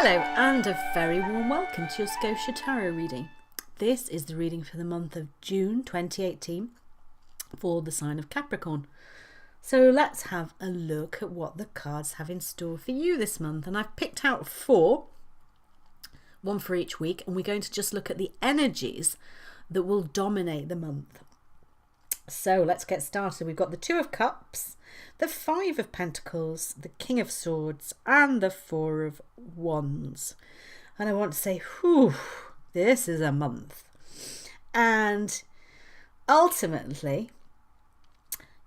Hello and a very warm welcome to your Scotia Tarot reading. This is the reading for the month of June 2018 for the sign of Capricorn. So let's have a look at what the cards have in store for you this month. And I've picked out four, one for each week, and we're going to just look at the energies that will dominate the month. So let's get started. We've got the Two of Cups, the Five of Pentacles, the King of Swords, and the Four of Wands. And I want to say, whew, this is a month. And ultimately,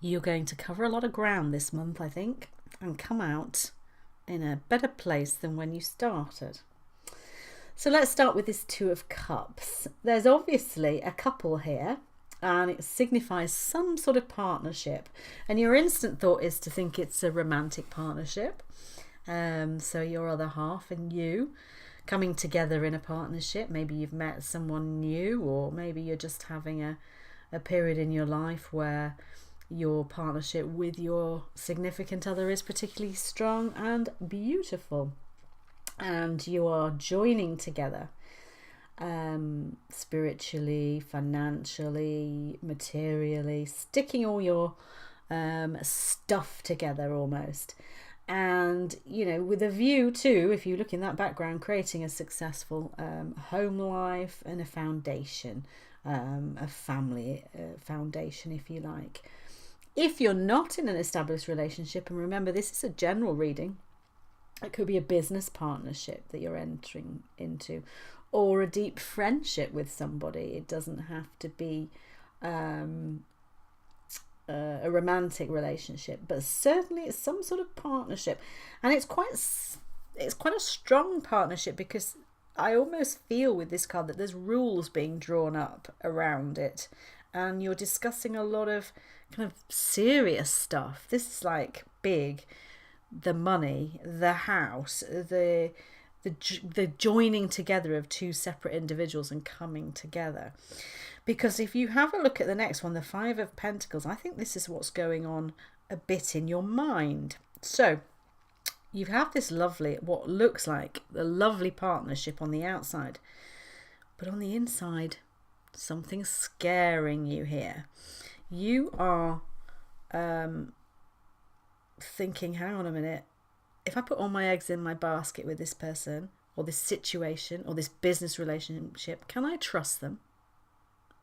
you're going to cover a lot of ground this month, I think, and come out in a better place than when you started. So let's start with this Two of Cups. There's obviously a couple here, and it signifies some sort of partnership. And your instant thought is to think it's a romantic partnership. So your other half and you coming together in a partnership. Maybe you've met someone new, or maybe you're just having a period in your life where your partnership with your significant other is particularly strong and beautiful. And you are joining together. Spiritually, financially, materially, sticking all your stuff together almost. And, you know, with a view to, if you look in that background, creating a successful home life and a foundation, a family foundation, if you like. If you're not in an established relationship, and remember, this is a general reading, it could be a business partnership that you're entering into, or a deep friendship with somebody. It doesn't have to be a romantic relationship, but certainly it's some sort of partnership, and it's quite a strong partnership, because I almost feel with this card that there's rules being drawn up around it, and you're discussing a lot of kind of serious stuff. This is like big, the money, the house, the joining together of two separate individuals and coming together. Because if you have a look at the next one, the Five of Pentacles, I think this is what's going on a bit in your mind. So you have this lovely, what looks like a lovely partnership on the outside, but on the inside, something's scaring you here. You are thinking, hang on a minute, if I put all my eggs in my basket with this person or this situation or this business relationship, can I trust them?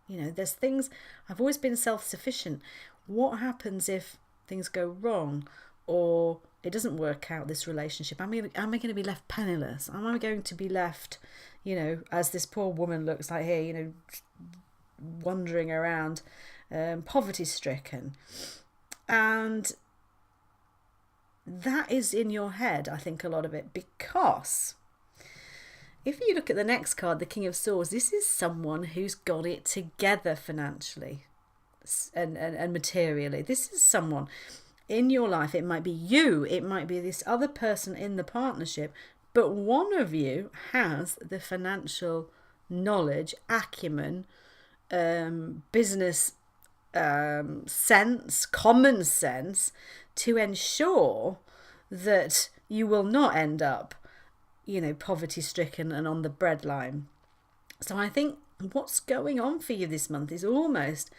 You know, there's things, I've always been self-sufficient. What happens if things go wrong, or it doesn't work out, this relationship? Am I going to be left penniless? Am I going to be left, you know, as this poor woman looks like here, you know, wandering around, poverty-stricken? And that is in your head, I think, a lot of it, because if you look at the next card, the King of Swords, this is someone who's got it together financially and materially. This is someone in your life. It might be you, it might be this other person in the partnership, but one of you has the financial knowledge, acumen, business sense, common sense, to ensure that you will not end up, you know, poverty stricken and on the breadline. So I think what's going on for you this month is almost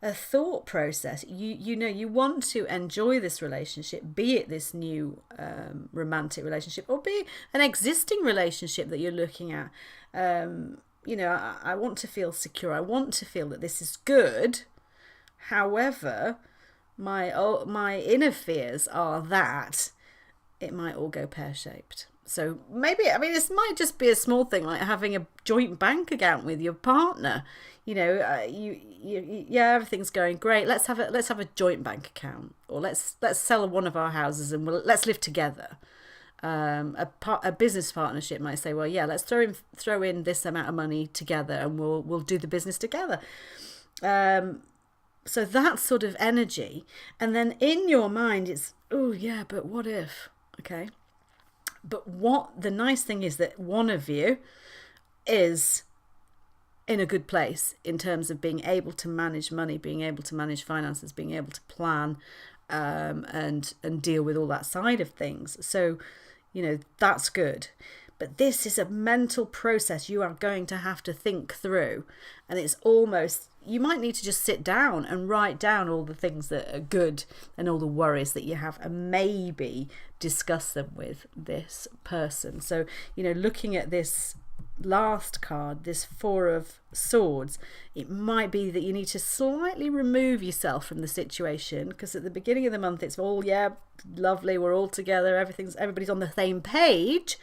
a thought process. You know, you want to enjoy this relationship, be it this new romantic relationship, or be an existing relationship that you're looking at. You know, I want to feel secure. I want to feel that this is good. However, my inner fears are that it might all go pear-shaped. So maybe, I mean, this might just be a small thing, like having a joint bank account with your partner. You know, yeah, everything's going great. Let's have a joint bank account, or let's sell one of our houses and let's live together. A business partnership might say, well, yeah, let's throw in this amount of money together, and we'll do the business together. So that sort of energy. And then in your mind, it's, oh yeah, but what if? Okay. But what the nice thing is that one of you is in a good place in terms of being able to manage money, being able to manage finances, being able to plan, and deal with all that side of things. So, you know, that's good. But this is a mental process you are going to have to think through. And it's almost, you might need to just sit down and write down all the things that are good and all the worries that you have, and maybe discuss them with this person. So, looking at this last card, this Four of Swords, it might be that you need to slightly remove yourself from the situation, because at the beginning of the month it's all, yeah, lovely, we're all together, everybody's on the same page.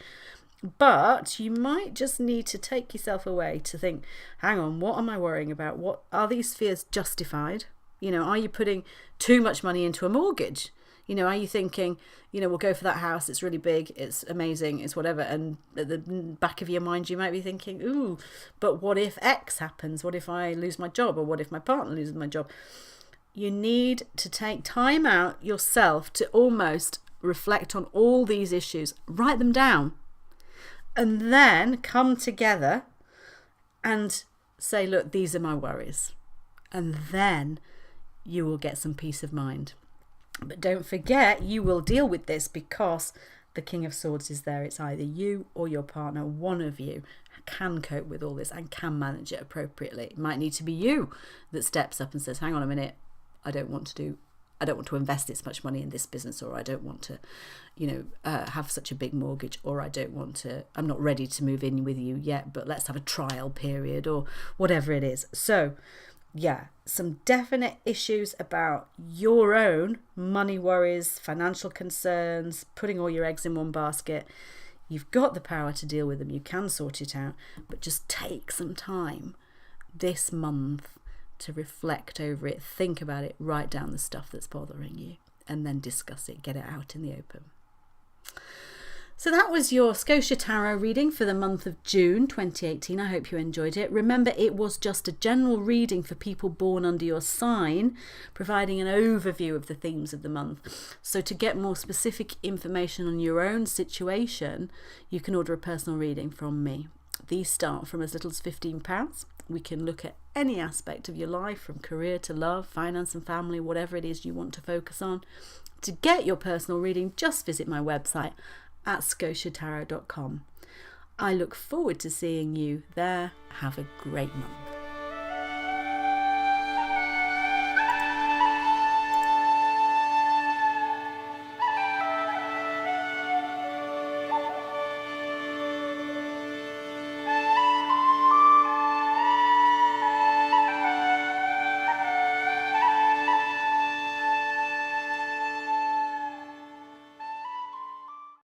But you might just need to take yourself away to think, hang on, what am I worrying about? What are these fears justified? Are you putting too much money into a mortgage? Are you thinking, we'll go for that house, it's really big, it's amazing, it's whatever. And at the back of your mind, you might be thinking, ooh, but what if X happens? What if I lose my job? Or what if my partner loses my job? You need to take time out yourself to almost reflect on all these issues, write them down, and then come together and say, look, these are my worries. And then you will get some peace of mind. But don't forget, you will deal with this because the King of Swords is there. It's either you or your partner. One of you can cope with all this and can manage it appropriately. It might need to be you that steps up and says, hang on a minute, I don't want to invest this much money in this business, or I don't want to, have such a big mortgage, or I'm not ready to move in with you yet, but let's have a trial period, or whatever it is. So yeah, some definite issues about your own money worries, financial concerns, putting all your eggs in one basket. You've got the power to deal with them. You can sort it out, but just take some time this month to reflect over it, think about it, write down the stuff that's bothering you, and then discuss it, get it out in the open. So that was your Scotia Tarot reading for the month of June 2018. I hope you enjoyed it. Remember, it was just a general reading for people born under your sign, providing an overview of the themes of the month. So to get more specific information on your own situation, you can order a personal reading from me. These start from as little as £15. We can look at any aspect of your life, from career to love, finance and family, whatever it is you want to focus on. To get your personal reading, just visit my website at scotiatarot.com. I look forward to seeing you there. Have a great month.